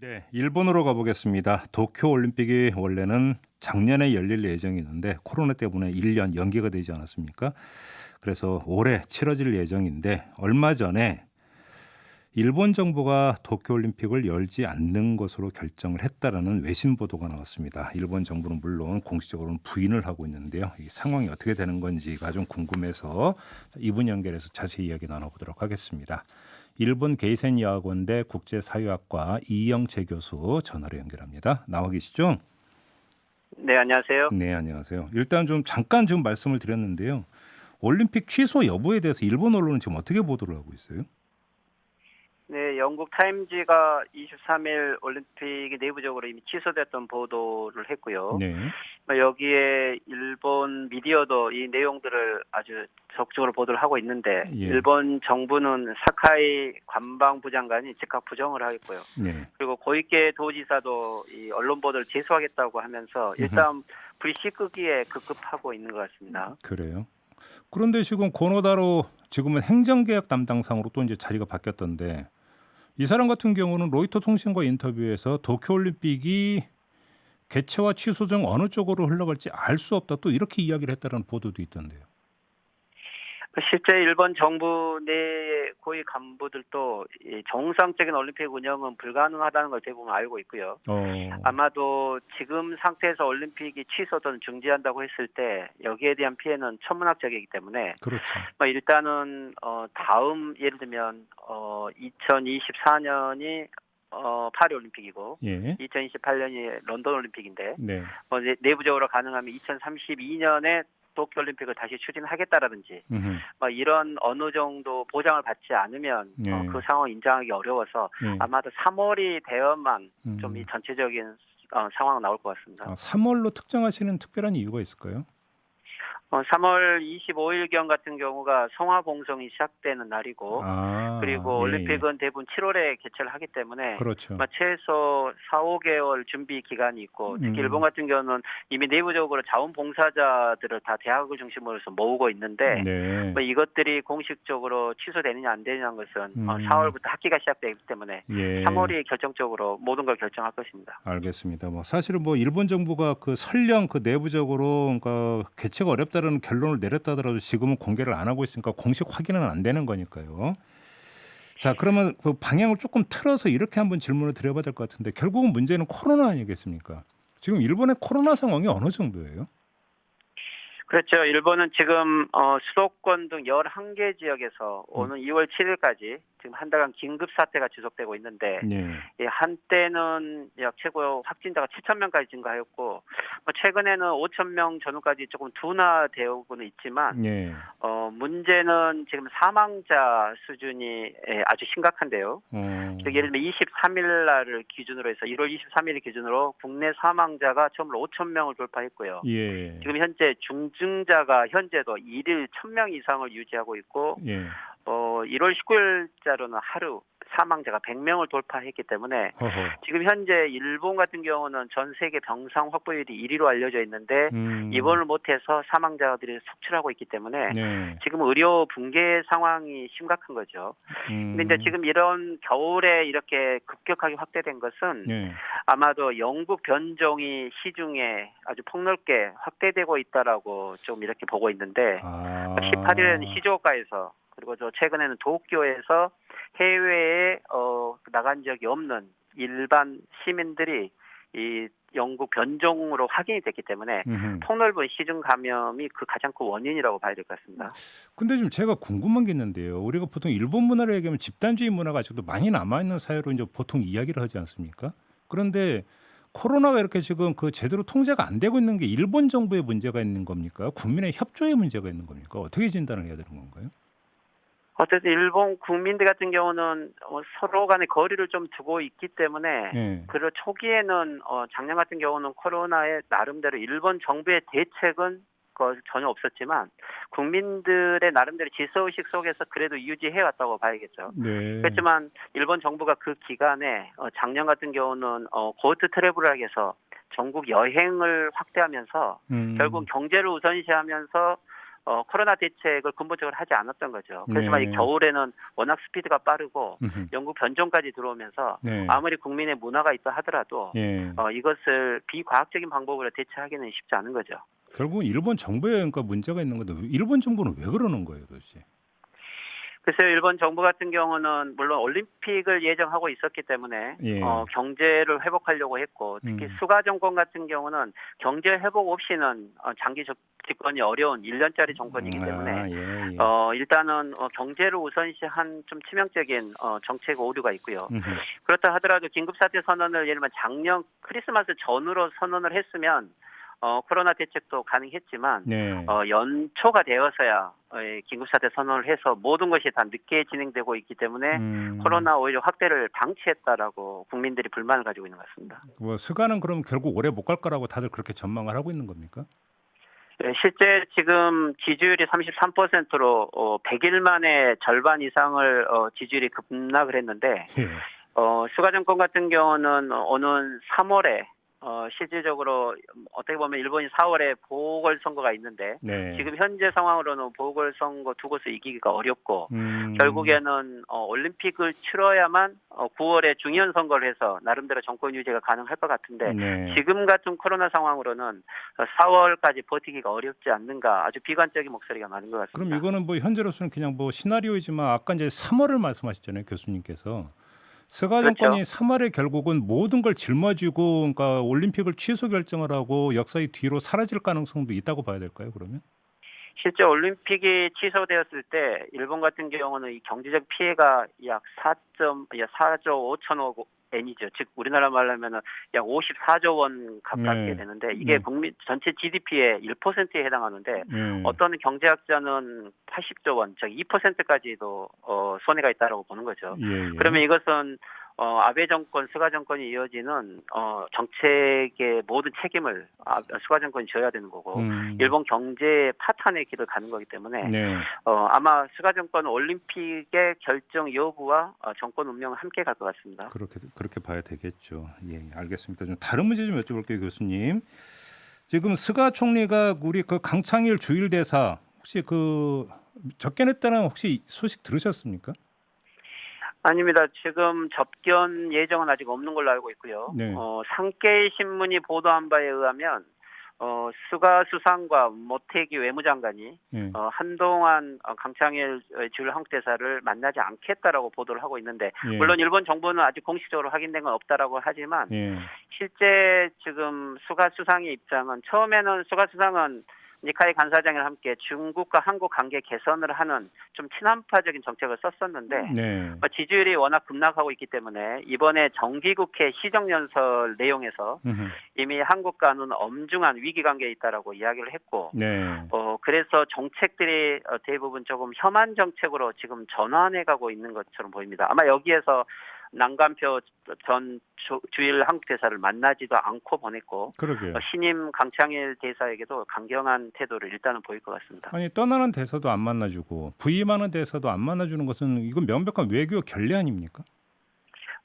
네, 일본으로 가보겠습니다. 도쿄 올림픽이 원래는 작년에 열릴 예정이었는데 코로나 때문에 1년 연기가 되지 않았습니까? 그래서 올해 치러질 예정인데 얼마 전에 일본 정부가 도쿄 올림픽을 열지 않는 것으로 결정을 했다라는 외신 보도가 나왔습니다. 일본 정부는 물론 공식적으로는 부인을 하고 있는데요. 이 상황이 어떻게 되는 건지가 좀 궁금해서 이분 연결해서 자세히 이야기 나눠보도록 하겠습니다. 일본 게이센 여학원대 국제사회학과 이영채 교수 전화로 연결합니다. 나와 계시죠? 네, 안녕하세요. 네, 안녕하세요. 일단 좀 잠깐 좀 말씀을 드렸는데요. 올림픽 취소 여부에 대해서 일본 언론은 지금 어떻게 보도를 하고 있어요? 네, 영국 타임지가 23일 올림픽이 내부적으로 이미 취소됐던 보도를 했고요. 네. 여기에 일본 미디어도 이 내용들을 아주 적극적으로 보도를 하고 있는데 예. 일본 정부는 사카이 관방부 장관이 즉각 부정을 하겠고요. 네. 그리고 고이케 도지사도 이 언론 보도를 재수하겠다고 하면서 일단 불씨 끄기에 급급하고 있는 것 같습니다. 그래요. 그런데 지금 고노다로 지금은 행정개혁 담당상으로 또 이제 자리가 바뀌었던데 이 사람 같은 경우는 로이터 통신과 인터뷰에서 도쿄올림픽이 개최와 취소 중 어느 쪽으로 흘러갈지 알 수 없다 또 이렇게 이야기를 했다는 보도도 있던데요. 실제 일본 정부 내 고위 간부들도 이 정상적인 올림픽 운영은 불가능하다는 걸 대부분 알고 있고요. 아마도 지금 상태에서 올림픽이 취소 또는 중지한다고 했을 때 여기에 대한 피해는 천문학적이기 때문에 그렇죠. 일단은 다음 예를 들면 2024년이 파리 올림픽이고 예. 2028년이 런던 올림픽인데 네. 내부적으로 가능하면 2032년에 도쿄올림픽을 다시 추진하겠다라든지 이런 어느 정도 보장을 받지 않으면 네. 그 상황을 인정하기 어려워서 예. 아마도 3월이 되어만 좀 이 전체적인 상황은 나올 것 같습니다. 3월로 특정하시는 특별한 이유가 있을까요? 3월 25일경 같은 경우가 성화봉송이 시작되는 날이고 그리고 예, 올림픽은 대부분 7월에 개최를 하기 때문에 그렇죠. 최소 4, 5개월 준비 기간이 있고 특히 일본 같은 경우는 이미 내부적으로 자원봉사자들을 다 대학을 중심으로 해서 모으고 있는데 네. 이것들이 공식적으로 취소되느냐 안 되느냐는 것은 4월부터 학기가 시작되기 때문에 예. 3월이 결정적으로 모든 걸 결정할 것입니다. 알겠습니다. 사실은 일본 정부가 그 설령 그 내부적으로 그러니까 개최가 어렵다는 결론을 내렸다 하더라도 지금은 공개를 안 하고 있으니까 공식 확인은 안 되는 거니까요. 자, 그러면 그 방향을 조금 틀어서 이렇게 한번 질문을 드려봐야 될 것 같은데 결국은 문제는 코로나 아니겠습니까? 지금 일본의 코로나 상황이 어느 정도예요? 그렇죠. 일본은 지금 수도권 등 11개 지역에서 오는 2월 7일까지 지금 한 달간 긴급 사태가 지속되고 있는데 네. 한때는 약 최고 확진자가 7,000명까지 증가하였고 최근에는 5,000명 전후까지 조금 둔화되고는 있지만 네. 문제는 지금 사망자 수준이 아주 심각한데요. 즉 예를 들면 23일 날을 기준으로 해서 1월 23일 기준으로 국내 사망자가 처음으로 5,000명을 돌파했고요. 예. 지금 현재 중증자가 현재도 1일 1,000명 이상을 유지하고 있고 예. 1월 19일자로는 하루 사망자가 100명을 돌파했기 때문에 지금 현재 일본 같은 경우는 전 세계 병상 확보율이 1위로 알려져 있는데 입원을 못해서 사망자들이 속출하고 있기 때문에 네. 지금 의료 붕괴 상황이 심각한 거죠. 근데 이제 지금 이런 겨울에 이렇게 급격하게 확대된 것은 네. 아마도 영국 변종이 시중에 아주 폭넓게 확대되고 있다라고 좀 이렇게 보고 있는데 18일에는 시즈오카에서 그리고 최근에는 도쿄에서 해외에 나간 적이 없는 일반 시민들이 이 영국 변종으로 확인이 됐기 때문에 폭넓은 시중 감염이 그 가장 큰 원인이라고 봐야 될 것 같습니다. 근데 좀 제가 궁금한 게 있는데요. 우리가 보통 일본 문화를 얘기하면 집단주의 문화가 아직도 많이 남아있는 사회로 이제 보통 이야기를 하지 않습니까? 그런데 코로나가 이렇게 지금 그 제대로 통제가 안 되고 있는 게 일본 정부의 문제가 있는 겁니까? 국민의 협조의 문제가 있는 겁니까? 어떻게 진단을 해야 되는 건가요? 어쨌든 일본 국민들 같은 경우는 서로 간의 거리를 좀 두고 있기 때문에 그리고 초기에는 작년 같은 경우는 코로나에 나름대로 일본 정부의 대책은 전혀 없었지만 국민들의 나름대로 질서의식 속에서 그래도 유지해왔다고 봐야겠죠. 네. 그렇지만 일본 정부가 그 기간에 작년 같은 경우는 고트 트래블을 해서 전국 여행을 확대하면서 결국 경제를 우선시하면서 코로나 대책을 근본적으로 하지 않았던 거죠. 그렇지만 이 겨울에는 워낙 스피드가 빠르고 영국 변종까지 들어오면서 네. 아무리 국민의 문화가 있다 하더라도 예. 이것을 비과학적인 방법으로 대처하기는 쉽지 않은 거죠. 결국은 일본 정부에 그러니까 문제가 있는 건데 일본 정부는 왜 그러는 거예요, 도대체? 글쎄요, 일본 정부 같은 경우는 물론 올림픽을 예정하고 있었기 때문에 예. 경제를 회복하려고 했고 특히 수가 정권 같은 경우는 경제 회복 없이는 장기 집권이 어려운 1년짜리 정권이기 때문에 예. 일단은 경제를 우선시한 좀 치명적인 정책 오류가 있고요. 그렇다 하더라도 긴급사태 선언을 예를 들면 작년 크리스마스 전으로 선언을 했으면 코로나 대책도 가능했지만 네. 연초가 되어서야 긴급사태 선언을 해서 모든 것이 다 늦게 진행되고 있기 때문에 코로나 오히려 확대를 방치했다라고 국민들이 불만을 가지고 있는 것 같습니다. 뭐 스가는 그럼 결국 오래 못 갈 거라고 다들 그렇게 전망을 하고 있는 겁니까? 네, 실제 지금 지지율이 33%로 100일 만에 절반 이상을 지지율이 급락을 했는데 예. 스가 정권 같은 경우는 오는 3월에 실질적으로 어떻게 보면 일본이 4월에 보궐선거가 있는데 네. 지금 현재 상황으로는 보궐선거 두고서 이기기가 어렵고 결국에는 올림픽을 치러야만 9월에 중의원 선거를 해서 나름대로 정권 유지가 가능할 것 같은데 네. 지금 같은 코로나 상황으로는 4월까지 버티기가 어렵지 않는가 아주 비관적인 목소리가 많은 것 같습니다. 그럼 이거는 뭐 현재로서는 그냥 뭐 시나리오이지만 아까 이제 3월을 말씀하셨잖아요, 교수님께서. 스가 정권이 그렇죠. 3월에 결국은 모든 걸 짊어지고 그러니까 올림픽을 취소 결정을 하고 역사의 뒤로 사라질 가능성도 있다고 봐야 될까요, 그러면? 실제 올림픽이 취소되었을 때 일본 같은 경우는 이 경제적 피해가 약 4조 5천억 엔이죠. 즉 우리나라 말로 하면은 약 54조 원 가깝게 네. 되는데 이게 국민 전체 GDP의 1%에 해당하는데 어떤 경제학자는 80조 원, 즉 2%까지도 손해가 있다라고 보는 거죠. 예. 그러면 이것은 아베 정권, 스가 정권이 이어지는 정책의 모든 책임을 스가 정권이 져야 되는 거고 일본 경제 파탄의 길을 가는 거기 때문에 네. 아마 스가 정권은 올림픽의 결정 여부와 정권 운명은 함께 갈 것 같습니다. 그렇게 봐야 되겠죠. 예, 알겠습니다. 좀 다른 문제 좀 여쭤볼게요, 교수님. 지금 스가 총리가 우리 그 강창일 주일 대사 혹시 그 접견했다는 혹시 소식 들으셨습니까? 아닙니다. 지금 접견 예정은 아직 없는 걸로 알고 있고요. 네. 상케이 신문이 보도한 바에 의하면 스가 수상과 모테기 외무장관이 한동안 강창일 주일 한국 대사를 만나지 않겠다라고 보도를 하고 있는데 물론 일본 정부는 아직 공식적으로 확인된 건 없다라고 하지만 실제 지금 스가 수상의 입장은 처음에는 스가 수상은 니카이 간사장과 함께 중국과 한국 관계 개선을 하는 좀 친한파적인 정책을 썼었는데 지지율이 워낙 급락하고 있기 때문에 이번에 정기국회 시정연설 내용에서 이미 한국과는 엄중한 위기관계에 있다라고 이야기를 했고 그래서 정책들이 대부분 조금 혐한 정책으로 지금 전환해가고 있는 것처럼 보입니다. 아마 여기에서 난간표 전 주일 한국 대사를 만나지도 않고 보냈고 신임 강창일 대사에게도 강경한 태도를 일단은 보일 것 같습니다. 아니 떠나는 대사도 안 만나주고 부임하는 대사도 안 만나주는 것은 이건 명백한 외교 결례 아닙니까?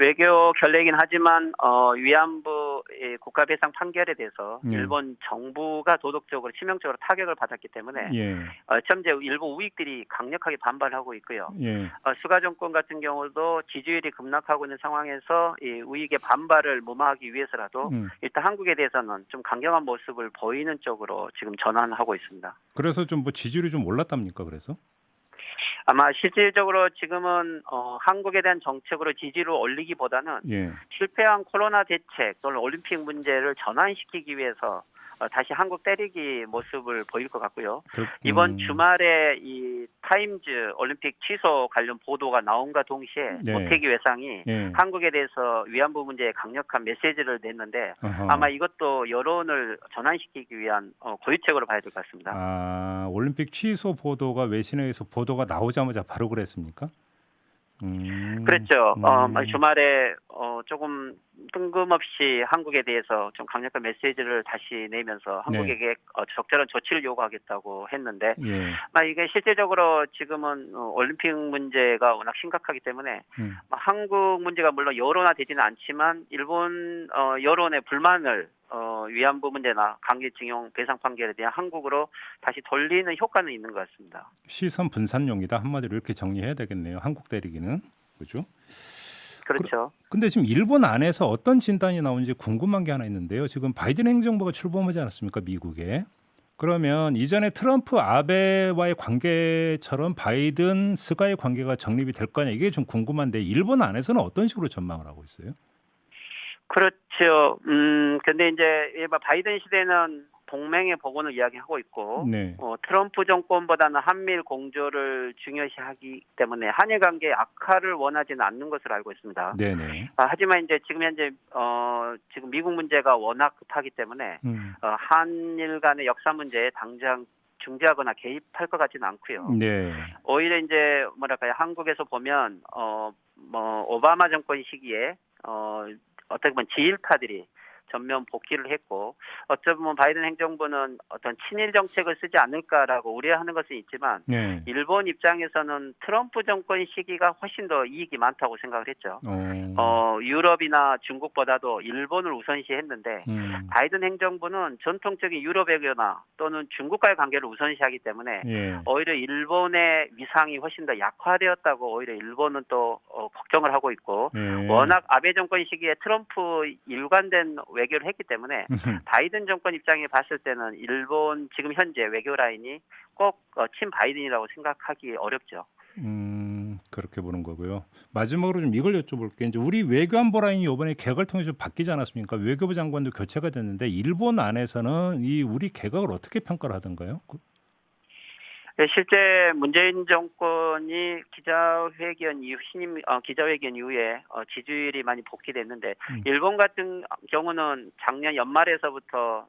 외교 결례이긴 하지만 위안부 국가배상 판결에 대해서 일본 정부가 도덕적으로 치명적으로 타격을 받았기 때문에 현재 일부 우익들이 강력하게 반발하고 있고요. 스가 정권 같은 경우도 지지율이 급락하고 있는 상황에서 이 우익의 반발을 무마하기 위해서라도 일단 한국에 대해서는 좀 강경한 모습을 보이는 쪽으로 지금 전환하고 있습니다. 그래서 좀 뭐 지지율이 좀 올랐답니까? 그래서? 아마 실질적으로 지금은 한국에 대한 정책으로 지지를 올리기보다는 실패한 코로나 대책 또는 올림픽 문제를 전환시키기 위해서 다시 한국 때리기 모습을 보일 것 같고요. 이번 주말에 이 타임즈 올림픽 취소 관련 보도가 나온과 동시에 모테기 외상이 한국에 대해서 위안부 문제에 강력한 메시지를 냈는데 아마 이것도 여론을 전환시키기 위한 고유책으로 봐야 될 것 같습니다. 아, 올림픽 취소 보도가 외신에 의해서 보도가 나오자마자 바로 그랬습니까? 그렇죠. 주말에 조금 뜬금없이 한국에 대해서 좀 강력한 메시지를 다시 내면서 한국에게 적절한 조치를 요구하겠다고 했는데 예. 이게 실제적으로 지금은 올림픽 문제가 워낙 심각하기 때문에 한국 문제가 물론 여론화되지는 않지만 일본 여론의 불만을 위안부 문제나 강제징용 배상 판결에 대한 한국으로 다시 돌리는 효과는 있는 것 같습니다. 시선 분산용이다 한마디로 이렇게 정리해야 되겠네요. 한국 대리기는 그렇죠? 그렇죠. 근데 지금 일본 안에서 어떤 진단이 나오는지 궁금한 게 하나 있는데요. 지금 바이든 행정부가 출범하지 않았습니까? 미국에. 그러면 이전에 트럼프 아베와의 관계처럼 바이든 스가의 관계가 정립이 될 거냐 이게 좀 궁금한데 일본 안에서는 어떤 식으로 전망을 하고 있어요? 그렇죠. 근데 이제 바이든 시대는 동맹의 복원을 이야기하고 있고, 네. 트럼프 정권보다는 한미일 공조를 중요시하기 때문에 한일 관계 악화를 원하지는 않는 것으로 알고 있습니다. 네네. 하지만 이제 지금 현재 지금 미국 문제가 워낙 급하기 때문에 한일 간의 역사 문제에 당장 중재하거나 개입할 것 같지는 않고요. 네. 오히려 이제 한국에서 보면 오바마 정권 시기에 어떻게 보면 지일파들이 전면 복귀를 했고 어쩌면 보면 바이든 행정부는 어떤 친일 정책을 쓰지 않을까라고 우려하는 것은 있지만 네. 일본 입장에서는 트럼프 정권 시기가 훨씬 더 이익이 많다고 생각을 했죠. 유럽이나 중국보다도 일본을 우선시했는데 바이든 행정부는 전통적인 유럽 외교나 또는 중국과의 관계를 우선시하기 때문에 오히려 일본의 위상이 훨씬 더 약화되었다고 오히려 일본은 또 걱정을 하고 있고 워낙 아베 정권 시기에 트럼프 일관된 외교를 했기 때문에 바이든 정권 입장에 봤을 때는 일본 지금 현재 외교 라인이 꼭 친 바이든이라고 생각하기 어렵죠. 그렇게 보는 거고요. 마지막으로 좀 이걸 여쭤볼게요. 이제 우리 외교안보 라인이 이번에 개각을 통해서 좀 바뀌지 않았습니까? 외교부 장관도 교체가 됐는데 일본 안에서는 이 우리 개각을 어떻게 평가를 하던가요? 실제 문재인 정권이 기자회견 이후에 지지율이 많이 복귀됐는데 일본 같은 경우는 작년 연말에서부터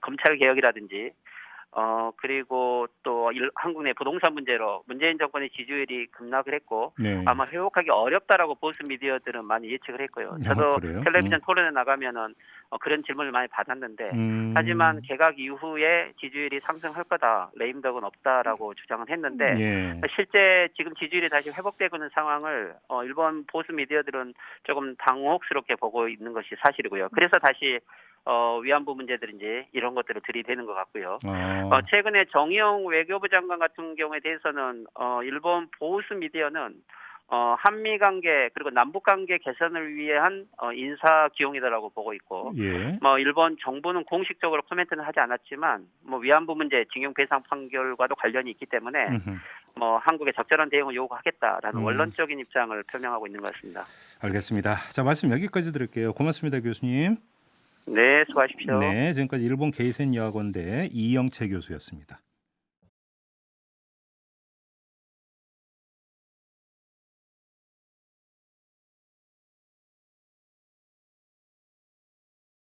검찰 개혁이라든지 그리고 또 한국 내 부동산 문제로 문재인 정권의 지지율이 급락을 했고 아마 회복하기 어렵다라고 보수 미디어들은 많이 예측을 했고요. 저도 텔레비전 토론에 나가면은 그런 질문을 많이 받았는데 하지만 개각 이후에 지지율이 상승할 거다. 레임덕은 없다라고 주장을 했는데 실제 지금 지지율이 다시 회복되고 있는 상황을 일본 보수 미디어들은 조금 당혹스럽게 보고 있는 것이 사실이고요. 그래서 다시 위안부 문제들인지 이런 것들을 들이대는 것 같고요. 최근에 정의용 외교부 장관 같은 경우에 대해서는 일본 보수 미디어는 한미 관계 그리고 남북 관계 개선을 위한 인사 기용이다라고 보고 있고, 일본 정부는 공식적으로 코멘트는 하지 않았지만 위안부 문제 징용 배상 판결과도 관련이 있기 때문에 한국의 적절한 대응을 요구하겠다라는 원론적인 입장을 표명하고 있는 것 같습니다. 알겠습니다. 자, 말씀 여기까지 드릴게요. 고맙습니다, 교수님. 네, 수고하십시오. 네, 지금까지 일본 게이센 여학원대 이영채 교수였습니다.